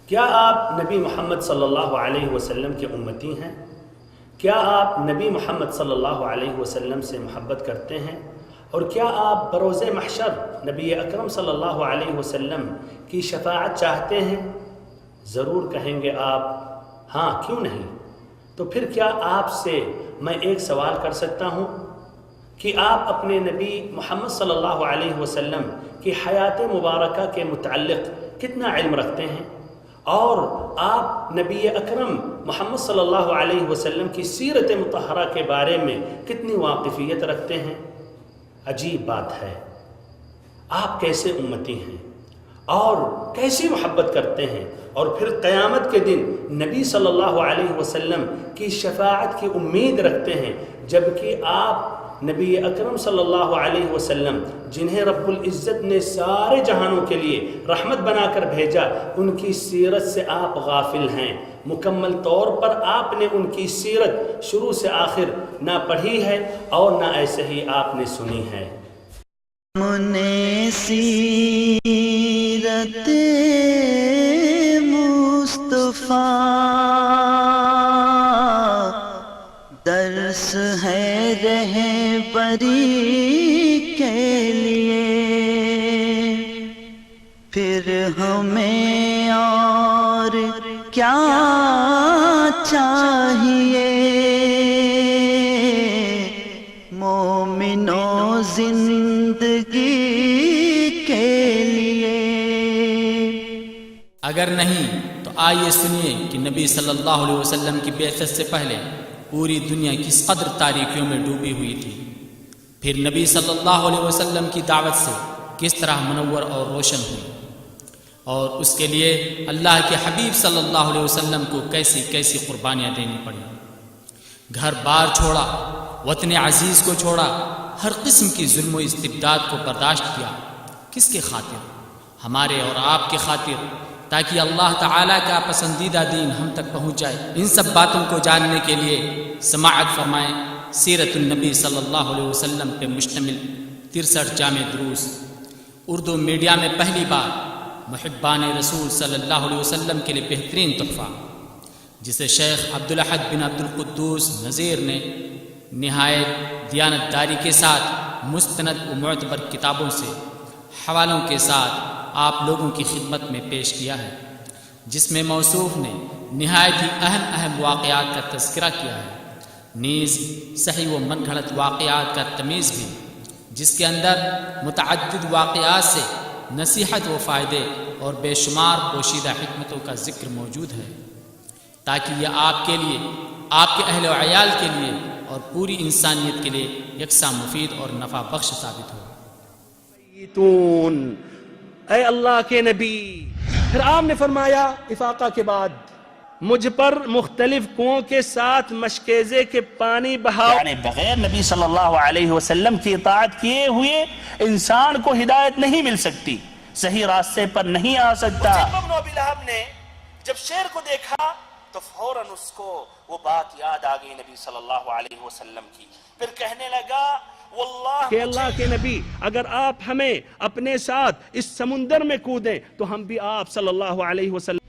کیا آپ نبی محمد صلی اللہ علیہ وسلم کے امتی ہیں؟ کیا آپ نبی محمد صلی اللہ علیہ وسلم سے محبت کرتے ہیں؟ اور کیا آپ بروز محشر نبی اکرم صلی اللہ علیہ وسلم کی شفاعت چاہتے ہیں؟ ضرور کہیں گے آپ ہاں، کیوں نہیں؟ تو پھر کیا آپ سے میں ایک سوال کر سکتا ہوں کہ آپ اپنے نبی محمد صلی اللہ علیہ وسلم کی حیات مبارکہ کے متعلق کتنا علم رکھتے ہیں؟ اور آپ نبی اکرم محمد صلی اللہ علیہ وسلم کی سیرت مطہرہ کے بارے میں کتنی واقفیت رکھتے ہیں؟ عجیب بات ہے، آپ کیسے امتی ہیں اور کیسی محبت کرتے ہیں، اور پھر قیامت کے دن نبی صلی اللہ علیہ وسلم کی شفاعت کی امید رکھتے ہیں، جبکہ آپ نبی اکرم صلی اللہ علیہ وسلم جنہیں رب العزت نے سارے جہانوں کے لیے رحمت بنا کر بھیجا، ان کی سیرت سے آپ غافل ہیں۔ مکمل طور پر آپ نے ان کی سیرت شروع سے آخر نہ پڑھی ہے اور نہ ایسے ہی آپ نے سنی ہے۔ نے سیرت مصطفیٰ درس ہے رہبری کے لیے، پھر ہمیں اور کیا چاہیے؟ مومنوں زندگی کے لیے۔ اگر نہیں تو آئیے سنیے کہ نبی صلی اللہ علیہ وسلم کی بعثت سے پہلے پوری دنیا کس قدر تاریکیوں میں ڈوبی ہوئی تھی، پھر نبی صلی اللہ علیہ وسلم کی دعوت سے کس طرح منور اور روشن ہوئی، اور اس کے لیے اللہ کے حبیب صلی اللہ علیہ وسلم کو کیسی کیسی قربانیاں دینی پڑی۔ گھر بار چھوڑا، وطن عزیز کو چھوڑا، ہر قسم کی ظلم و استبداد کو برداشت کیا۔ کس کے خاطر؟ ہمارے اور آپ کے خاطر، تاکہ اللہ تعالیٰ کا پسندیدہ دین ہم تک پہنچ جائے۔ ان سب باتوں کو جاننے کے لیے سماعت فرمائیں سیرت النبی صلی اللہ علیہ وسلم پہ مشتمل 63 جامع دروس، اردو میڈیا میں پہلی بار، محبان رسول صلی اللہ علیہ وسلم کے لیے بہترین تحفہ، جسے شیخ عبدالاحد بن عبد القدوس نذیر نے نہایت دیانتداری کے ساتھ مستند و معتبر کتابوں سے حوالوں کے ساتھ آپ لوگوں کی خدمت میں پیش کیا ہے، جس میں موصوف نے نہایت ہی اہم واقعات کا تذکرہ کیا ہے، نیز صحیح و من گھڑت واقعات کا تمیز بھی، جس کے اندر متعدد واقعات سے نصیحت و فائدے اور بے شمار پوشیدہ حکمتوں کا ذکر موجود ہے، تاکہ یہ آپ کے لیے، آپ کے اہل و عیال کے لیے اور پوری انسانیت کے لیے یکساں مفید اور نفع بخش ثابت ہو۔ اے اللہ کے نبی، پھر آپ نے فرمایا افاقہ کے بعد، مجھ پر مختلف کنووں کے ساتھ مشکیزے کے پانی بہاؤ، یعنی بغیر نبی صلی اللہ علیہ وسلم کی اطاعت کیے ہوئے انسان کو ہدایت نہیں مل سکتی، صحیح راستے پر نہیں آ سکتا۔ ابن ابی لہب نے جب شیر کو دیکھا تو فوراً اس کو وہ بات یاد آ گئی نبی صلی اللہ علیہ وسلم کی، پھر کہنے لگا واللہ کہ اللہ کے نبی، اگر آپ ہمیں اپنے ساتھ اس سمندر میں کودیں تو ہم بھی آپ صلی اللہ علیہ وسلم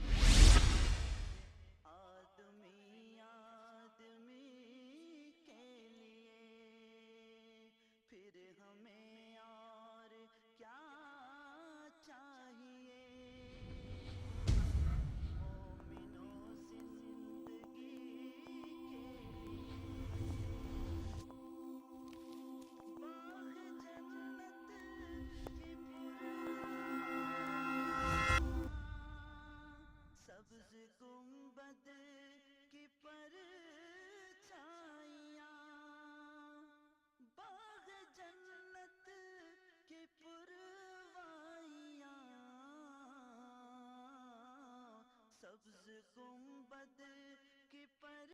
سبز گنبد کی پر